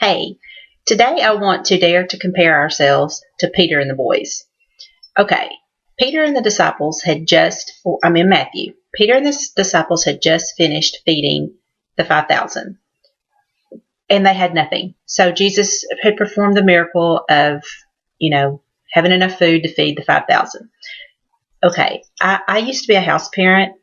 Hey, today I want to dare to compare ourselves to Peter and the boys. Okay, Peter and the disciples had Matthew. Peter and the disciples had just finished feeding the 5,000 and they had nothing. So Jesus had performed the miracle of, having enough food to feed the 5,000. Okay, I used to be a house parent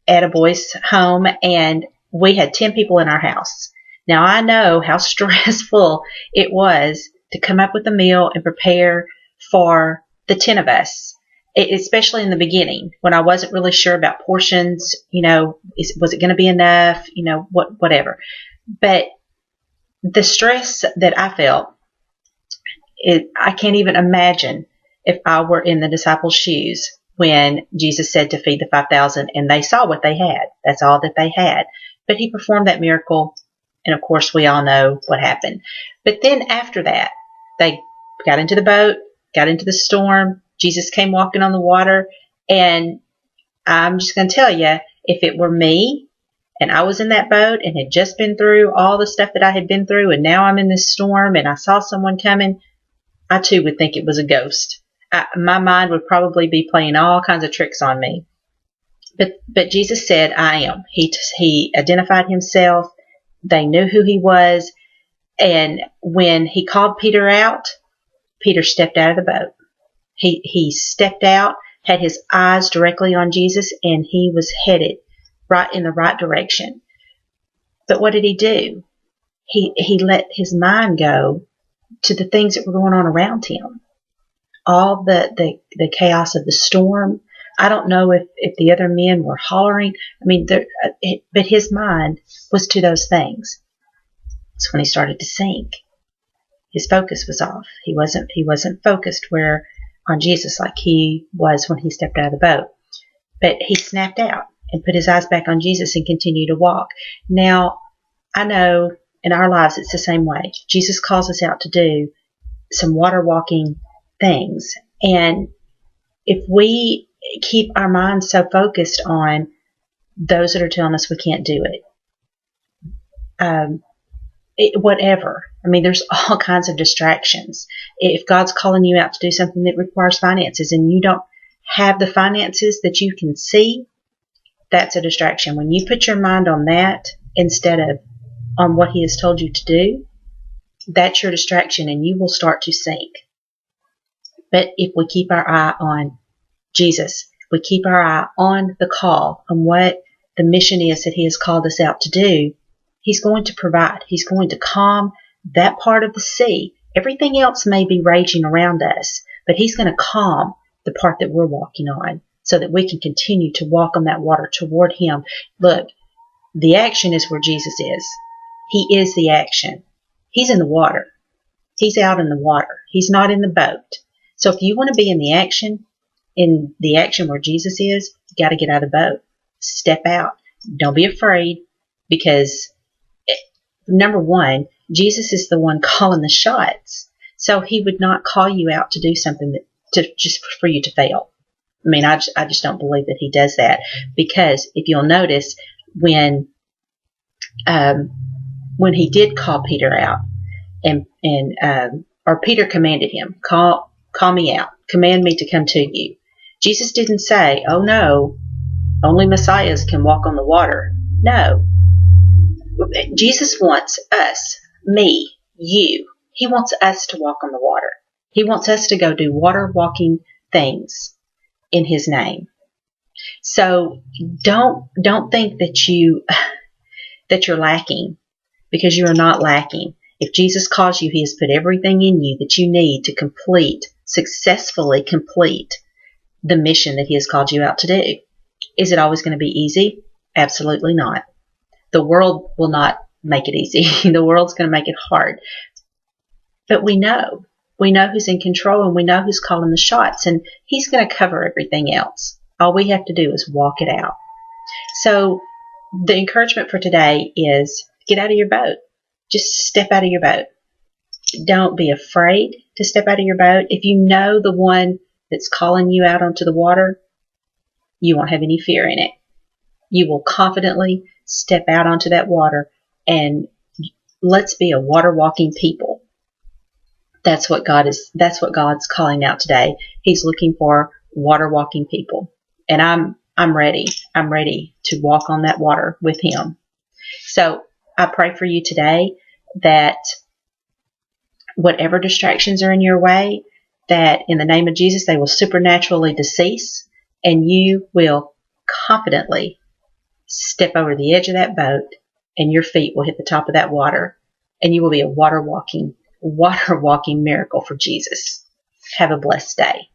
at a boys' home, and we had 10 people in our house. Now, I know how stressful it was to come up with a meal and prepare for the 10 of us, especially in the beginning when I wasn't really sure about portions. Was it going to be enough? Whatever. But the stress that I felt, I can't even imagine if I were in the disciples' shoes when Jesus said to feed the 5,000 and they saw what they had. That's all that they had. But he performed that miracle, and of course we all know what happened. But then after that, they got into the boat, got into the storm. Jesus came walking on the water, and I'm just going to tell you, if it were me and I was in that boat and had just been through all the stuff that I had been through, and now I'm in this storm and I saw someone coming, I too would think it was a ghost. My mind would probably be playing all kinds of tricks on me. But Jesus said, I am. He identified himself. They knew who he was. And when he called Peter out, Peter stepped out of the boat. He stepped out, had his eyes directly on Jesus, and he was headed right in the right direction. But what did he do? He let his mind go to the things that were going on around him. All the chaos of the storm. I don't know if the other men were hollering. But his mind was to those things. That's when he started to sink. His focus was off. He wasn't focused on Jesus like he was when he stepped out of the boat. But he snapped out and put his eyes back on Jesus and continued to walk. Now, I know in our lives it's the same way. Jesus calls us out to do some water walking things. And if we keep our minds so focused on those that are telling us we can't do it, whatever. There's all kinds of distractions. If God's calling you out to do something that requires finances and you don't have the finances that you can see, that's a distraction. When you put your mind on that instead of on what he has told you to do, that's your distraction and you will start to sink. But if we keep our eye on Jesus, we keep our eye on the call, on what the mission is that he has called us out to do, he's going to provide. He's going to calm that part of the sea. Everything else may be raging around us, but he's going to calm the part that we're walking on so that we can continue to walk on that water toward him. Look, the action is where Jesus is. He is the action. He's in the water. He's out in the water. He's not in the boat. So if you want to be in the action where Jesus is, you got to get out of the boat. Step out. Don't be afraid, because number one, Jesus is the one calling the shots. So he would not call you out to do something just for you to fail. I just don't believe that he does that, because if you'll notice when he did call Peter out or Peter commanded him, call me out, command me to come to you. Jesus didn't say, oh no, only messiahs can walk on the water. No. Jesus wants us, me, you. He wants us to walk on the water. He wants us to go do water walking things in his name. So don't think that you're lacking, because you are not lacking. If Jesus calls you, he has put everything in you that you need to successfully complete the mission that he has called you out to do. Is it always going to be easy? Absolutely not. The world will not make it easy. The world's going to make it hard. But we know who's in control, and we know who's calling the shots, and he's going to cover everything else. All we have to do is walk it out. So the encouragement for today is get out of your boat. Just step out of your boat. Don't be afraid to step out of your boat. If you know the one that's calling you out onto the water, you won't have any fear in it. You will confidently step out onto that water and let's be a water walking people. That's what God's calling out today. He's looking for water walking people. And I'm ready. I'm ready to walk on that water with him. So I pray for you today that whatever distractions are in your way, that in the name of Jesus, they will supernaturally decease and you will confidently step over the edge of that boat and your feet will hit the top of that water and you will be a water walking miracle for Jesus. Have a blessed day.